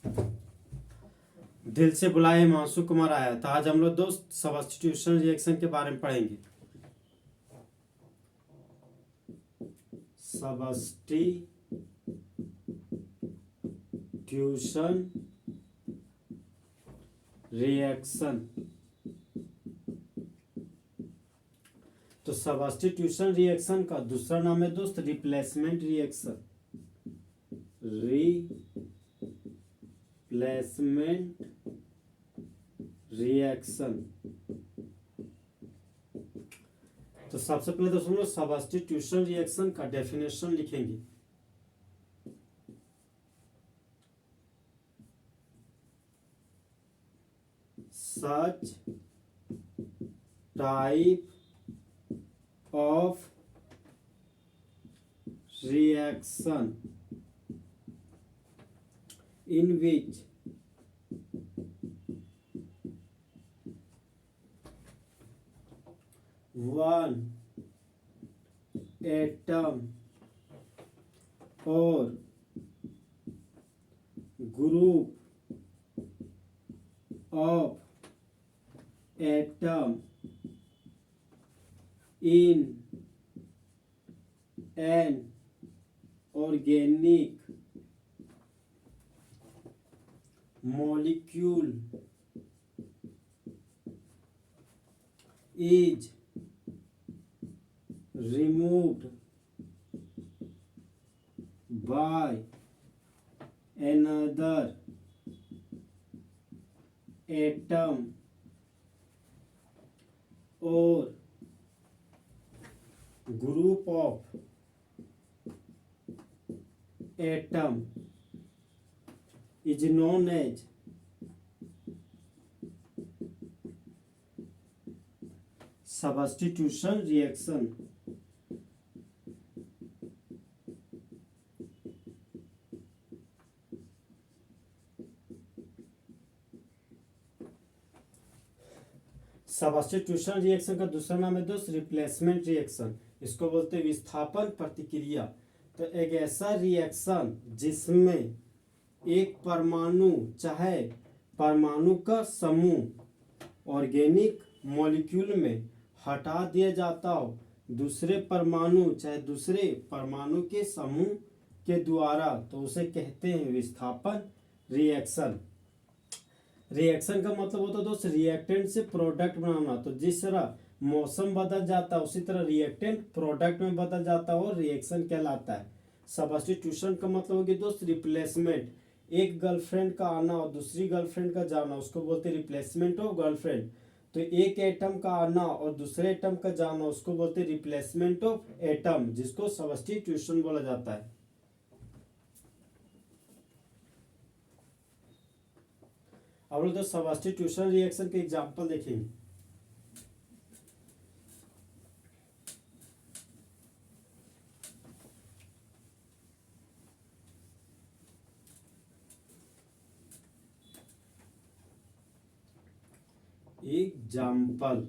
दिल से बुलाए हिमांशु कुमार आया। तो आज हम लोग दोस्त सब्स्टिट्यूशन रिएक्शन के बारे में पढ़ेंगे। Substitution reaction. तो सब्स्टिट्यूशन रिएक्शन का दूसरा नाम है दोस्त रिप्लेसमेंट रिएक्शन। Replacement reaction. तो सबसे पहले दोस्तों लोग सब्स्टिट्यूशन रिएक्शन का डेफिनेशन लिखेंगे। Such type of reaction in which one atom or group of atom in an organic molecule is removed by another atom or group of atom is known as substitution reaction। Substitution reaction का दूसरा नाम है दोस्त replacement reaction. इसको बोलते हैं विस्थापन प्रतिक्रिया। तो एक ऐसा रिएक्शन जिसमें एक परमाणु चाहे परमाणु का समूह ऑर्गेनिक मॉलिक्यूल में हटा दिया जाता हो दूसरे परमाणु चाहे दूसरे परमाणु के समूह के द्वारा, तो उसे कहते हैं विस्थापन रिएक्शन। रिएक्शन का मतलब होता है दोस्त रिएक्टेंट से प्रोडक्ट बनाना। तो जिस तरह मौसम बदल जाता है उसी तरह रिएक्टेंट प्रोडक्ट में बदल जाता है और रिएक्शन कहलाता है। सब्स्टिट्यूशन का मतलब होगी दोस्त रिप्लेसमेंट। एक गर्लफ्रेंड का आना और दूसरी गर्लफ्रेंड का जाना उसको बोलते हैं रिप्लेसमेंट ऑफ गर्लफ्रेंड। तो एक एटम का आना और दूसरे एटम का जाना उसको बोलते हैं रिप्लेसमेंट ऑफ एटम, जिसको सब्स्टिट्यूशन बोला जाता है। अब लोग सब्स्टिट्यूशन रिएक्शन के एग्जांपल देखेंगे। एग्जाम्पल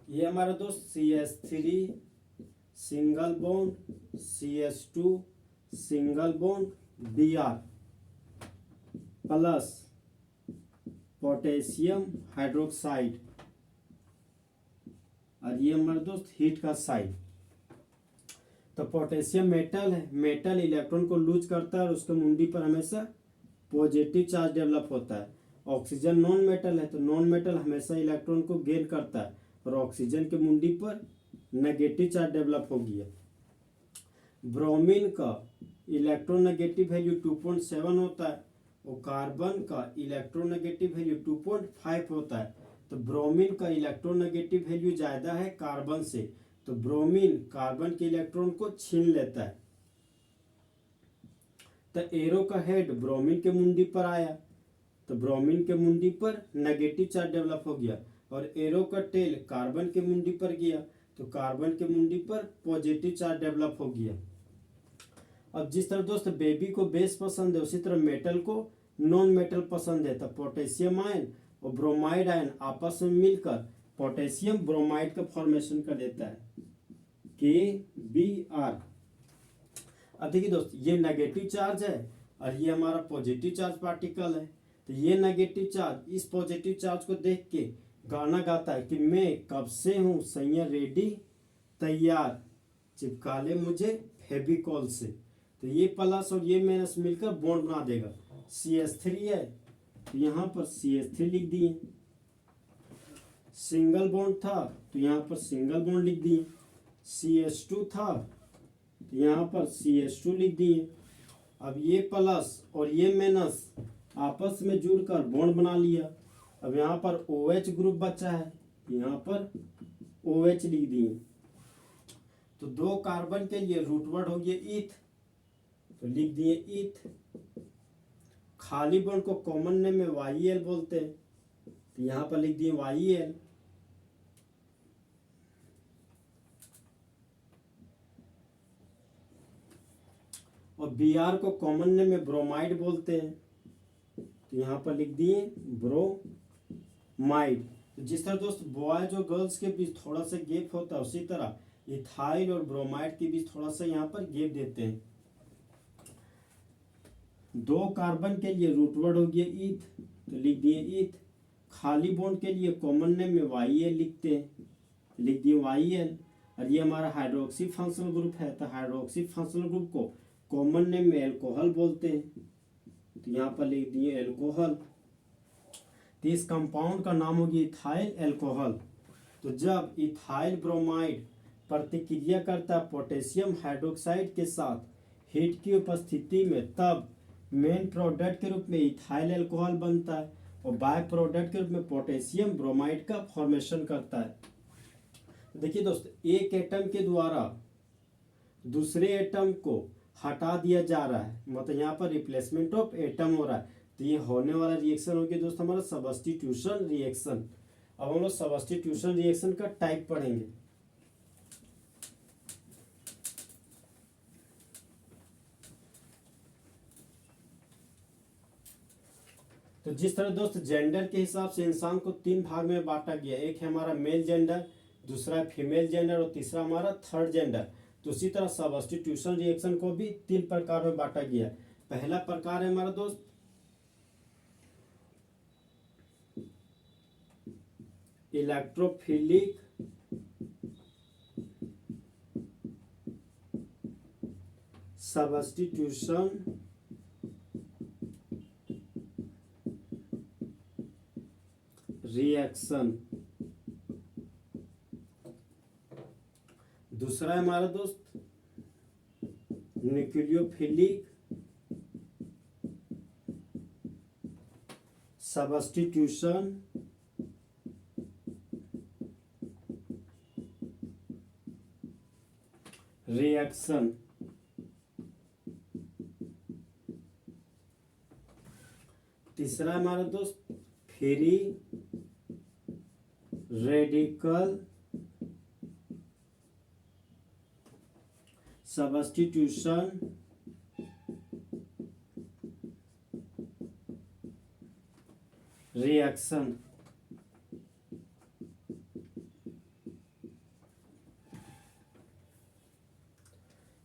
ये हमारा दोस्त CH3 single bond CH2 single bond Br plus potassium hydroxide, और ये हमारा दोस्त हीट का साइड। तो पोटेशियम मेटल है, मेटल इलेक्ट्रॉन को लूज करता है और उसके मुंडी पर हमेशा पॉजिटिव चार्ज डेवलप होता है। ऑक्सीजन नॉन मेटल है, तो नॉन मेटल हमेशा इलेक्ट्रॉन को गेन करता है और ऑक्सीजन के मुंडी पर नेगेटिव चार्ज डेवलप हो गया। ब्रोमीन का इलेक्ट्रोनेगेटिव वैल्यू 2.7 होता है और कार्बन का इलेक्ट्रोनेगेटिव वैल्यू 2.5 होता है। तो ब्रोमीन का इलेक्ट्रोनेगेटिव वैल्यू ज़्यादा है कार्बन से, तो ब्रोमीन कार्बन के इलेक्ट्रॉन को छीन लेता है। तो एरो का हेड ब्रोमीन के मुंडी पर आया तो ब्रोमीन के मुंडी पर नेगेटिव चार्ज डेवलप हो गया, और एरो का टेल कार्बन के मुंडी पर गया तो कार्बन के मुंडी पर पॉजिटिव चार्ज डेवलप हो गया। अब जिस तरह दोस्त बेबी को बेस पसंद है उसी तरह मेटल को नॉन मेटल पसंद है। तो पोटेशियम आयन और ब्रोमाइड आयन आपस में मिलकर पोटेशियम ब्रोमाइड का फॉर्मेशन कर देता है KBr। अब देखिए दोस्त, ये नेगेटिव चार्ज है और ये हमारा पॉजिटिव चार्ज पार्टिकल है। तो ये नेगेटिव चार्ज इस पॉजिटिव चार्ज को देख के गाना गाता है कि मैं कब से हूँ सैया रेडी, तैयार, चिपका ले मुझे फेविकॉल से। तो ये प्लस और ये माइनस मिलकर बॉन्ड बना देगा। CH3 है तो यहाँ पर CH3 लिख दिए। सिंगल बॉन्ड था तो यहाँ पर सिंगल बॉन्ड लिख दिए। CH2 था तो यहाँ पर CH2 लिख दिए। अब ये प्लस और ये माइनस आपस में जुड़कर बॉन्ड बना लिया। अब यहाँ पर OH ग्रुप बचा है, यहाँ पर OH लिख दिए। तो 2 कार्बन के लिए रूट वर्ड हो गया ईथ, तो लिख दिए ईथ। खाली बॉन्ड को कॉमन नेम में YeL बोलते हैं, तो यहाँ पर लिख दिए YeL। और Br को कॉमन नेम में ब्रोमाइड बोलते हैं, तो यहाँ पर लिख दिए ब्रोमाइड। तो जिस तरह दोस्त बॉयज और गर्ल्स के बीच थोड़ा सा गैप होता है, उसी तरह इथाइल और ब्रोमाइड के बीच थोड़ा सा यहाँ पर गैप देते हैं। 2 कार्बन के लिए रूट वर्ड हो गया ईथ, तो लिख दिए ईथ। खाली बॉन्ड के लिए कॉमन नेम में YeL लिखते हैं, लिख दिए YeL। और ये हमारा हाइड्रोक्सी फंक्शनल ग्रुप है, तो हाइड्रोक्सी फंक्शनल ग्रुप को कॉमन नेम में एल्कोहल बोलते हैं, तो यहाँ पर लिख दिए एल्कोहल। तो इस कंपाउंड का नाम होगी इथाइल एल्कोहल। तो जब इथाइल ब्रोमाइड प्रतिक्रिया करता है पोटेशियम हाइड्रोक्साइड के साथ हीट की उपस्थिति में, तब मेन प्रोडक्ट के रूप में इथाइल एल्कोहल बनता है और बाय प्रोडक्ट के रूप में पोटेशियम ब्रोमाइड का फॉर्मेशन करता है। देखिए दोस्त, एक एटम के द्वारा दूसरे एटम को हटा दिया जा रहा है, मतलब यहाँ पर रिप्लेसमेंट ऑफ एटम हो रहा है। तो ये होने वाला रिएक्शन हो गया दोस्त हमारा सब्स्टिट्यूशन रिएक्शन। अब हम लोग सब्स्टिट्यूशन रिएक्शन का टाइप पढ़ेंगे। तो जिस तरह दोस्त जेंडर के हिसाब से इंसान को 3 भाग में बांटा गया, एक है हमारा मेल जेंडर, दूसरा फीमेल जेंडर और तीसरा हमारा थर्ड जेंडर। तो उसी तरह सब्स्टिट्यूशन रिएक्शन को भी 3 प्रकार में बांटा गया। पहला प्रकार है हमारा दोस्त इलेक्ट्रोफिलिक सब्स्टिट्यूशन रिएक्शन। दूसरा है हमारा दोस्त न्यूक्लियोफिलिक सब्स्टिट्यूशन रिएक्शन। तीसरा है हमारा दोस्त फ्री रेडिकल सब्स्टिट्यूशन रिएक्शन।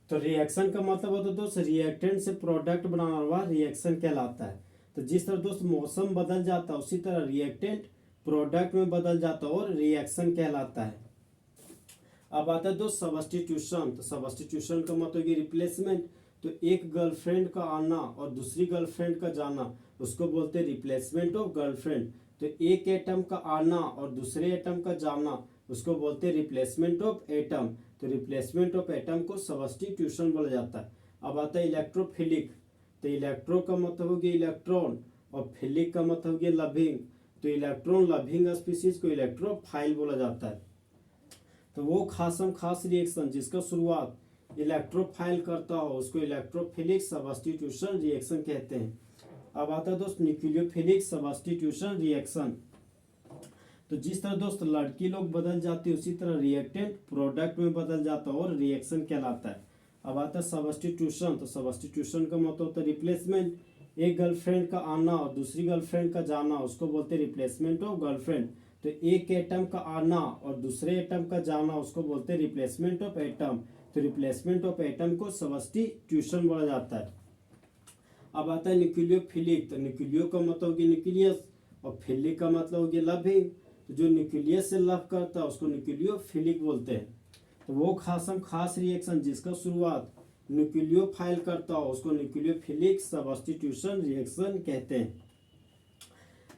तो रिएक्शन का मतलब होता है दोस्त रिएक्टेंट से प्रोडक्ट बनाना हुआ रिएक्शन कहलाता है। तो जिस तरह दोस्त मौसम बदल जाता है उसी तरह रिएक्टेंट प्रोडक्ट में बदल जाता है और रिएक्शन कहलाता है। अब आता है दोस्त सब्स्टिट्यूशन। तो सब्स्टिट्यूशन का मतलब ये रिप्लेसमेंट। तो एक गर्लफ्रेंड का आना और दूसरी गर्लफ्रेंड का जाना उसको बोलते हैं रिप्लेसमेंट ऑफ गर्लफ्रेंड। तो एक एटम का आना और दूसरे एटम का जाना उसको बोलते हैं रिप्लेसमेंट ऑफ एटम। तो रिप्लेसमेंट ऑफ एटम को सब्स्टिट्यूशन बोला जाता है। अब आता है इलेक्ट्रोफिलिक। तो इलेक्ट्रो का मतलब हो गया इलेक्ट्रॉन और फिलिक का मतलब हो गया लविंग। तो इलेक्ट्रॉन लविंग स्पीसीज को इलेक्ट्रोफाइल बोला जाता है। तो वो खास रिएक्शन जिसका शुरुआत इलेक्ट्रोफाइल करता हो उसको इलेक्ट्रोफिलिक सब्स्टिट्यूशन रिएक्शन कहते हैं। अब आता है दोस्त न्यूक्लियोफिलिक सब्स्टिट्यूशन रिएक्शन। तो जिस तरह दोस्त लड़की लोग बदल जाती है उसी तरह रिएक्टेंट प्रोडक्ट में बदल जाता है और रिएक्शन कहलाता है। अब आता है सब्स्टिट्यूशन। तो सब्स्टिट्यूशन का मतलब होता है रिप्लेसमेंट। एक गर्लफ्रेंड का आना और दूसरी गर्लफ्रेंड का जाना उसको बोलते हैं रिप्लेसमेंट ऑफ गर्लफ्रेंड। तो एक एटम का आना और दूसरे एटम का जाना उसको बोलते हैं रिप्लेसमेंट ऑफ एटम। तो रिप्लेसमेंट ऑफ एटम को सब्स्टिट्यूशन बोला जाता है। अब आता है न्यूक्लियोफिलिक। तो न्यूक्लियो का मतलब हो गया न्यूक्लियस और फिलिक का मतलब हो गया लविंग। तो जो न्यूक्लियस से लव करता है उसको न्यूक्लियोफिलिक बोलते हैं। तो वो खास रिएक्शन जिसका शुरुआत न्यूक्लियोफाइल करता हो उसको न्यूक्लियोफिलिक सब्स्टिट्यूशन रिएक्शन कहते हैं।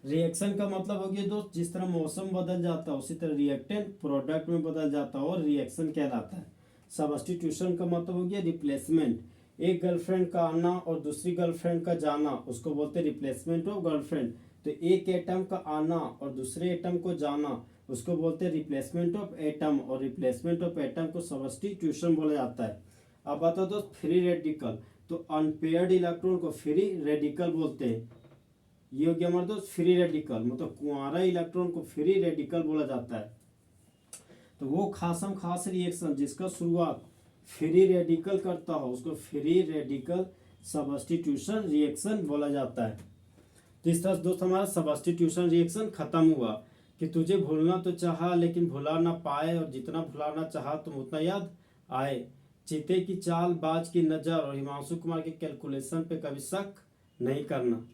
रिएक्शन का मतलब हो गया दोस्त, जिस तरह मौसम बदल जाता है उसी तरह रिएक्टेंट प्रोडक्ट में बदल जाता है और रिएक्शन कहलाता है। सब्स्टिट्यूशन का मतलब हो गया रिप्लेसमेंट। एक गर्लफ्रेंड का आना और दूसरी गर्लफ्रेंड का जाना उसको बोलते हैं रिप्लेसमेंट ऑफ गर्लफ्रेंड। तो एक एटम का आना और दूसरे एटम को जाना उसको बोलते हैं रिप्लेसमेंट ऑफ एटम, और रिप्लेसमेंट ऑफ एटम को सब्स्टिट्यूशन बोला जाता है। अब बता दो फ्री रेडिकल। तो अनपेयर्ड इलेक्ट्रॉन को फ्री रेडिकल बोलते हैं। ये हो गया हमारे दोस्त फ्री रेडिकल, मतलब कुंवारा इलेक्ट्रॉन को फ्री रेडिकल बोला जाता है। तो वो खास रिएक्शन जिसका शुरुआत फ्री रेडिकल करता हो उसको फ्री रेडिकल सब्स्टिट्यूशन रिएक्शन बोला जाता है। तो इस तरह दोस्त हमारा सब्स्टिट्यूशन रिएक्शन खत्म हुआ कि तुझे भूलना तो चाहा लेकिन भुला ना पाए, और जितना भुलाना चाहा तुम उतना याद आए। चीते की चाल, बाज की नज़र और हिमांशु कुमार के कैलकुलेशन पे कभी शक नहीं करना।